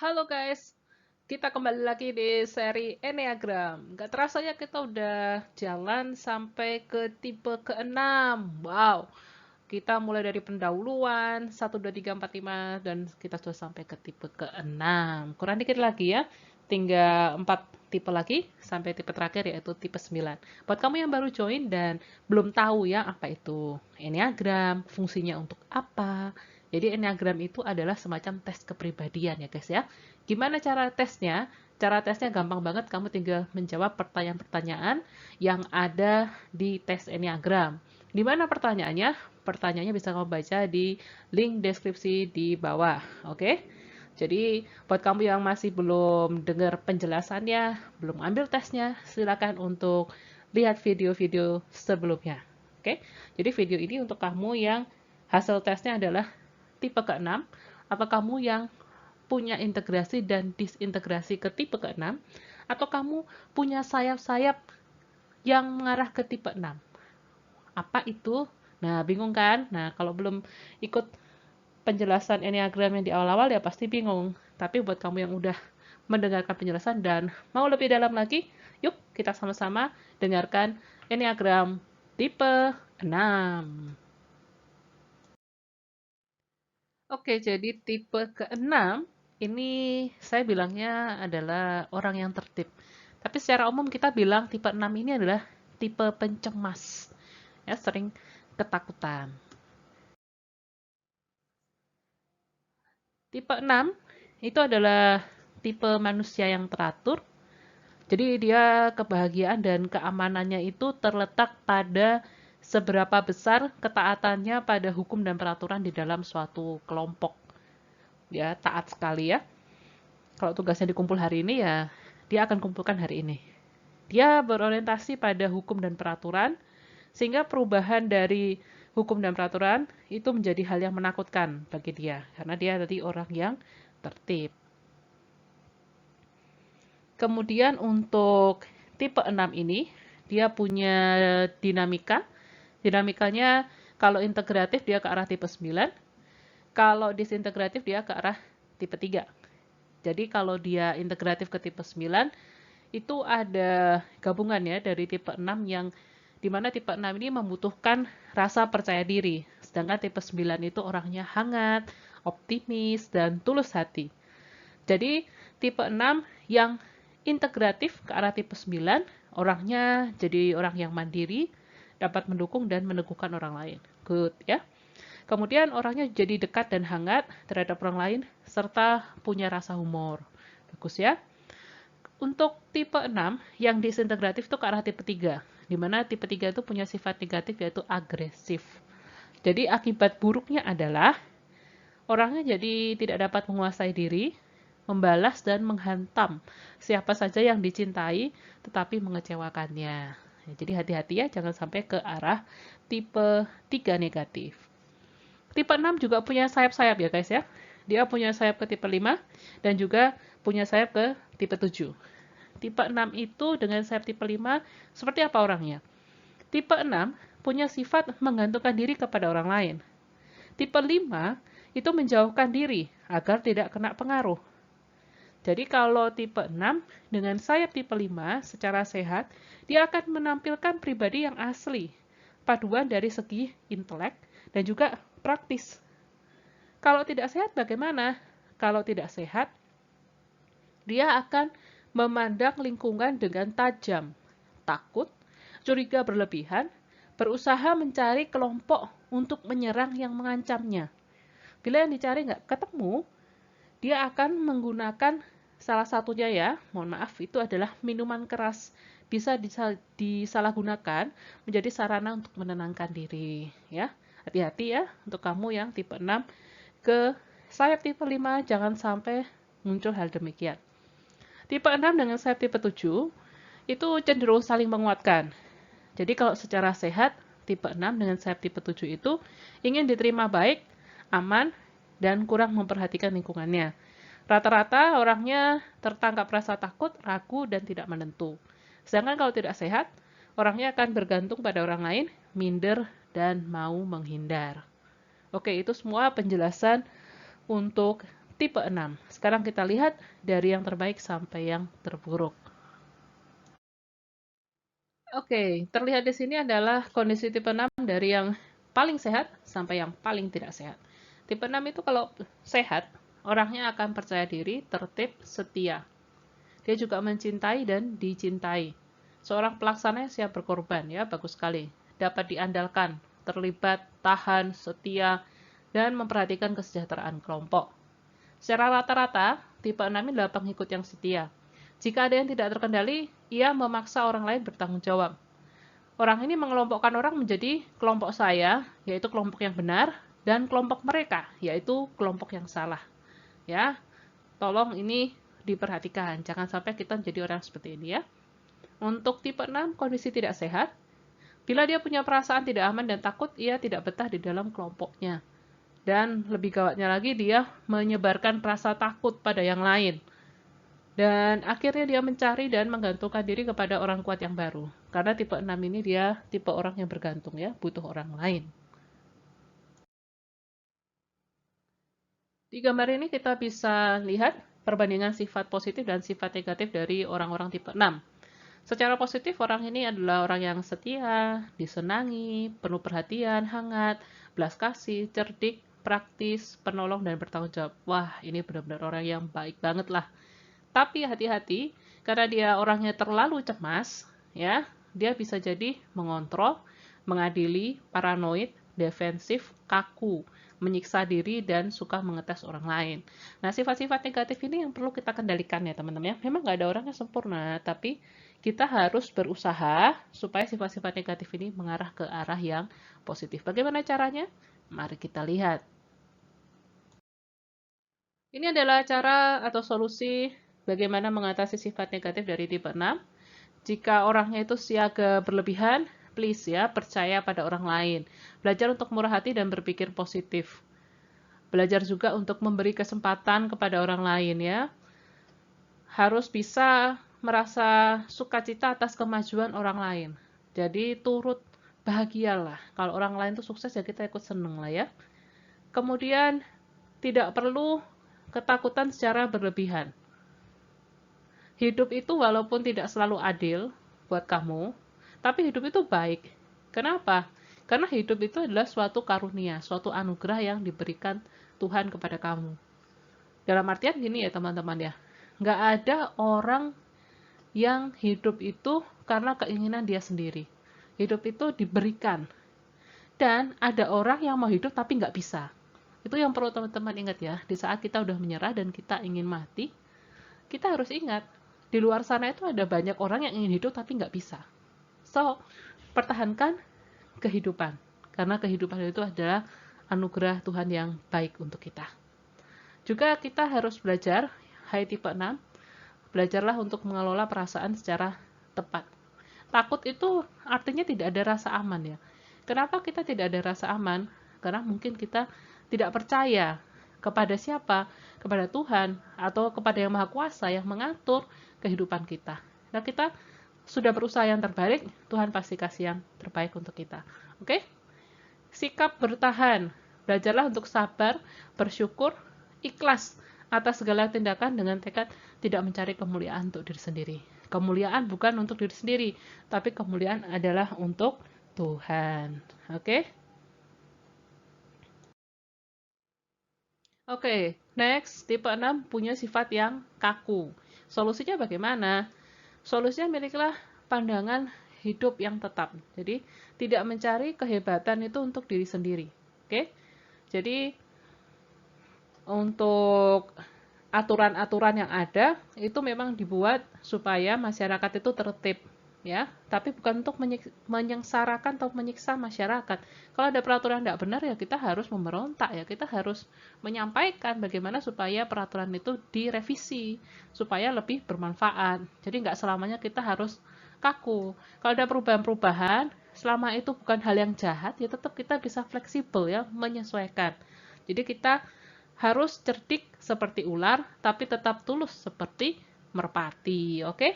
Halo guys, kita kembali lagi di seri Enneagram. Gak terasa ya kita udah jalan sampai ke tipe ke-6. Wow, kita mulai dari pendahuluan, 1, 2, 3, 4, 5, dan kita sudah sampai ke tipe ke-6. Kurang dikit lagi ya, tinggal 4 tipe lagi sampai tipe terakhir yaitu tipe 9. Buat kamu yang baru join dan belum tahu ya apa itu Enneagram, fungsinya untuk apa. Jadi Enneagram itu adalah semacam tes kepribadian ya guys ya. Gimana cara tesnya? Cara tesnya gampang banget, kamu tinggal menjawab pertanyaan-pertanyaan yang ada di tes Enneagram. Di mana pertanyaannya? Pertanyaannya bisa kamu baca di link deskripsi di bawah. Oke? Jadi, buat kamu yang masih belum dengar penjelasannya, belum ambil tesnya, silakan untuk lihat video-video sebelumnya. Oke? Jadi video ini untuk kamu yang hasil tesnya adalah tipe ke-6 atau kamu yang punya integrasi dan disintegrasi ke tipe ke-6 atau kamu punya sayap-sayap yang mengarah ke tipe 6. Apa itu? Nah, bingung kan? Nah, kalau belum ikut penjelasan Enneagram yang di awal-awal ya pasti bingung. Tapi buat kamu yang udah mendengarkan penjelasan dan mau lebih dalam lagi, yuk kita sama-sama dengarkan Enneagram tipe 6. Oke, jadi tipe ke-6 ini saya bilangnya adalah orang yang tertib. Tapi secara umum kita bilang tipe 6 ini adalah tipe pencemas. Ya, sering ketakutan. Tipe 6 itu adalah tipe manusia yang teratur. Jadi dia kebahagiaan dan keamanannya itu terletak pada seberapa besar ketaatannya pada hukum dan peraturan di dalam suatu kelompok. Ya, taat sekali ya. Kalau tugasnya dikumpul hari ini ya dia akan kumpulkan hari ini. Dia berorientasi pada hukum dan peraturan, sehingga perubahan dari hukum dan peraturan itu menjadi hal yang menakutkan bagi dia, karena dia tadi orang yang tertib. Kemudian untuk tipe 6 ini, dia punya dinamika. Dinamikanya kalau integratif dia ke arah tipe 9, kalau disintegratif dia ke arah tipe 3. Jadi kalau dia integratif ke tipe 9, itu ada gabungan ya dari tipe 6 yang dimana tipe 6 ini membutuhkan rasa percaya diri. Sedangkan tipe 9 itu orangnya hangat, optimis, dan tulus hati. Jadi tipe 6 yang integratif ke arah tipe 9, orangnya jadi orang yang mandiri, dapat mendukung dan meneguhkan orang lain. Good ya. Kemudian orangnya jadi dekat dan hangat terhadap orang lain, serta punya rasa humor. Bagus ya. Untuk tipe 6 yang disintegratif itu ke arah tipe 3, di mana tipe 3 itu punya sifat negatif yaitu agresif. Jadi akibat buruknya adalah orangnya jadi tidak dapat menguasai diri, membalas dan menghantam siapa saja yang dicintai tetapi mengecewakannya. Ya, jadi hati-hati ya, jangan sampai ke arah tipe 3 negatif. Tipe 6 juga punya sayap-sayap ya guys ya. Dia punya sayap ke tipe 5 dan juga punya sayap ke tipe 7. Tipe 6 itu dengan sayap tipe 5 seperti apa orangnya? Tipe 6 punya sifat menggantungkan diri kepada orang lain. Tipe 5 itu menjauhkan diri agar tidak kena pengaruh. Jadi kalau tipe 6 dengan sayap tipe 5 secara sehat, dia akan menampilkan pribadi yang asli, paduan dari segi intelek dan juga praktis. Kalau tidak sehat bagaimana? Kalau tidak sehat, dia akan memandang lingkungan dengan tajam, takut, curiga berlebihan, berusaha mencari kelompok untuk menyerang yang mengancamnya. Bila yang dicari nggak ketemu, dia akan menggunakan salah satunya ya, mohon maaf, itu adalah minuman keras. Bisa disalahgunakan menjadi sarana untuk menenangkan diri. Ya, hati-hati ya untuk kamu yang tipe 6 ke sayap tipe 5, jangan sampai muncul hal demikian. Tipe 6 dengan sayap tipe 7 itu cenderung saling menguatkan. Jadi kalau secara sehat, tipe 6 dengan sayap tipe 7 itu ingin diterima baik, aman, dan kurang memperhatikan lingkungannya. Rata-rata orangnya tertangkap rasa takut, ragu, dan tidak menentu. Sedangkan kalau tidak sehat, orangnya akan bergantung pada orang lain, minder, dan mau menghindar. Oke, itu semua penjelasan untuk tipe 6. Sekarang kita lihat dari yang terbaik sampai yang terburuk. Oke, terlihat di sini adalah kondisi tipe 6 dari yang paling sehat sampai yang paling tidak sehat. Tipe 6 itu kalau sehat, orangnya akan percaya diri, tertib, setia. Dia juga mencintai dan dicintai. Seorang pelaksana yang siap berkorban, ya, bagus sekali. Dapat diandalkan, terlibat, tahan, setia, dan memperhatikan kesejahteraan kelompok. Secara rata-rata, tipe 6 ini adalah pengikut yang setia. Jika ada yang tidak terkendali, ia memaksa orang lain bertanggung jawab. Orang ini mengelompokkan orang menjadi kelompok saya, yaitu kelompok yang benar, dan kelompok mereka, yaitu kelompok yang salah. Ya, tolong ini diperhatikan, jangan sampai kita menjadi orang seperti ini ya. Untuk tipe 6, kondisi tidak sehat. Bila dia punya perasaan tidak aman dan takut, ia tidak betah di dalam kelompoknya. Dan lebih gawatnya lagi, dia menyebarkan rasa takut pada yang lain. Dan akhirnya dia mencari dan menggantungkan diri kepada orang kuat yang baru. Karena tipe 6 ini dia tipe orang yang bergantung ya, butuh orang lain. Di gambar ini kita bisa lihat perbandingan sifat positif dan sifat negatif dari orang-orang tipe 6. Secara positif, orang ini adalah orang yang setia, disenangi, penuh perhatian, hangat, belas kasih, cerdik, praktis, penolong, dan bertanggung jawab. Wah, ini benar-benar orang yang baik banget lah. Tapi hati-hati, karena dia orangnya terlalu cemas, ya, dia bisa jadi mengontrol, mengadili, paranoid, defensif, kaku, menyiksa diri, dan suka mengetes orang lain. Nah, sifat-sifat negatif ini yang perlu kita kendalikan ya teman-teman ya. Memang nggak ada orang yang sempurna, tapi kita harus berusaha supaya sifat-sifat negatif ini mengarah ke arah yang positif. Bagaimana caranya? Mari kita lihat. Ini adalah cara atau solusi bagaimana mengatasi sifat negatif dari tipe 6. Jika orangnya itu siaga berlebihan, please ya, percaya pada orang lain. Belajar untuk murah hati dan berpikir positif. Belajar juga untuk memberi kesempatan kepada orang lain ya. Harus bisa merasa sukacita atas kemajuan orang lain. Jadi turut bahagialah. Kalau orang lain tuh sukses ya kita ikut seneng lah ya. Kemudian tidak perlu ketakutan secara berlebihan. Hidup itu walaupun tidak selalu adil buat kamu, tapi hidup itu baik. Kenapa? Karena hidup itu adalah suatu karunia, suatu anugerah yang diberikan Tuhan kepada kamu. Dalam artian gini ya teman-teman ya, nggak ada orang yang hidup itu karena keinginan dia sendiri. Hidup itu diberikan. Dan ada orang yang mau hidup tapi nggak bisa. Itu yang perlu teman-teman ingat ya. Di saat kita udah menyerah dan kita ingin mati, kita harus ingat, di luar sana itu ada banyak orang yang ingin hidup tapi nggak bisa. So, pertahankan kehidupan. Karena kehidupan itu adalah anugerah Tuhan yang baik untuk kita. Juga kita harus belajar, hai tipe 6, belajarlah untuk mengelola perasaan secara tepat. Takut itu artinya tidak ada rasa aman ya. Kenapa kita tidak ada rasa aman? Karena mungkin kita tidak percaya kepada siapa? Kepada Tuhan atau kepada Yang Maha Kuasa yang mengatur kehidupan kita. Nah, kita sudah berusaha yang terbaik, Tuhan pasti kasih yang terbaik untuk kita. Oke? Sikap bertahan. Belajarlah untuk sabar, bersyukur, ikhlas atas segala tindakan dengan tekad tidak mencari kemuliaan untuk diri sendiri. Kemuliaan bukan untuk diri sendiri, tapi kemuliaan adalah untuk Tuhan. Oke? Oke, next, tipe 6 punya sifat yang kaku. Solusinya bagaimana? Solusinya milikilah pandangan hidup yang tetap. Jadi, tidak mencari kehebatan itu untuk diri sendiri. Oke? Jadi, untuk aturan-aturan yang ada itu memang dibuat supaya masyarakat itu tertib ya, tapi bukan untuk menyengsarakan atau menyiksa masyarakat. Kalau ada peraturan tidak benar ya kita harus memberontak ya, kita harus menyampaikan bagaimana supaya peraturan itu direvisi supaya lebih bermanfaat. Jadi nggak selamanya kita harus kaku. Kalau ada perubahan-perubahan, selama itu bukan hal yang jahat ya tetap kita bisa fleksibel ya, menyesuaikan. Jadi kita harus cerdik seperti ular, tapi tetap tulus seperti merpati. Oke?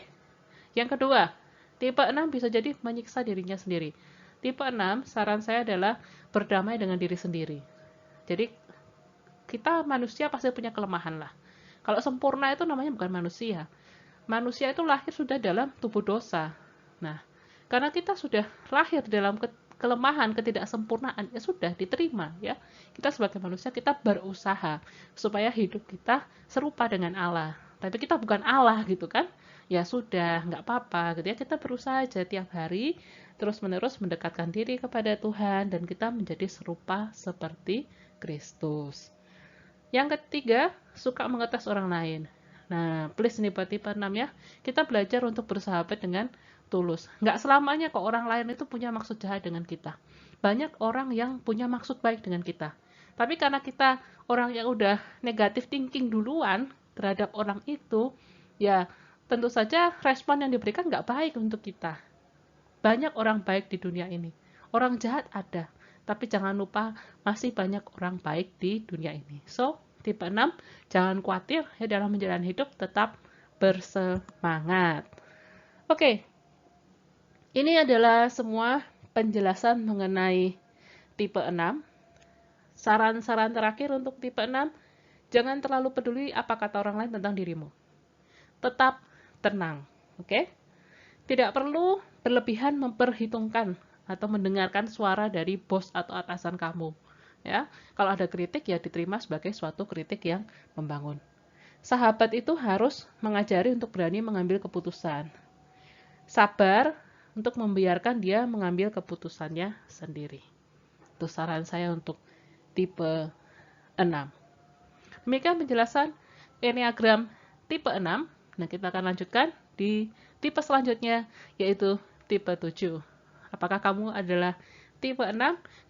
Yang kedua, tipe 6 bisa jadi menyiksa dirinya sendiri. Tipe 6, saran saya adalah berdamai dengan diri sendiri. Jadi, kita manusia pasti punya kelemahan lah. Kalau sempurna itu namanya bukan manusia. Manusia itu lahir sudah dalam tubuh dosa. Nah, karena kita sudah lahir dalam kelemahan, ketidaksempurnaan, ya sudah diterima ya. Kita sebagai manusia kita berusaha supaya hidup kita serupa dengan Allah. Tapi kita bukan Allah gitu kan. Ya sudah, nggak apa-apa gitu ya. Kita berusaha aja tiap hari terus-menerus mendekatkan diri kepada Tuhan dan kita menjadi serupa seperti Kristus. Yang ketiga, suka mengetes orang lain. Nah, please nih buat tipe 6 ya, kita belajar untuk bersahabat dengan tulus. Nggak selamanya kok orang lain itu punya maksud jahat dengan kita. Banyak orang yang punya maksud baik dengan kita. Tapi karena kita orang yang udah negatif thinking duluan terhadap orang itu, ya tentu saja respon yang diberikan nggak baik untuk kita. Banyak orang baik di dunia ini. Orang jahat ada, tapi jangan lupa masih banyak orang baik di dunia ini. So, tipe 6, jangan khawatir ya dalam menjalani hidup, tetap bersemangat. Oke, ini adalah semua penjelasan mengenai tipe 6. Saran-saran terakhir untuk tipe 6, jangan terlalu peduli apa kata orang lain tentang dirimu. Tetap tenang, oke? Tidak perlu berlebihan memperhitungkan atau mendengarkan suara dari bos atau atasan kamu. Ya, kalau ada kritik ya diterima sebagai suatu kritik yang membangun. Sahabat itu harus mengajari untuk berani mengambil keputusan. Sabar untuk membiarkan dia mengambil keputusannya sendiri. Itu saran saya untuk tipe 6. Demikian penjelasan Enneagram tipe 6. Nah, kita akan lanjutkan di tipe selanjutnya, yaitu tipe 7. Apakah kamu adalah tipe 6?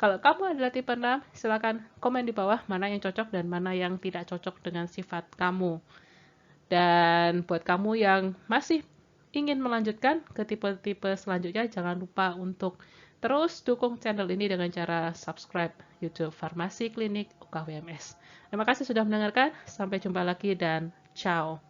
Kalau kamu adalah tipe 6, silakan komen di bawah mana yang cocok dan mana yang tidak cocok dengan sifat kamu. Dan buat kamu yang masih ingin melanjutkan ke tipe-tipe selanjutnya, jangan lupa untuk terus dukung channel ini dengan cara subscribe YouTube Farmasi Klinik UKWMS. Terima kasih sudah mendengarkan, sampai jumpa lagi dan ciao.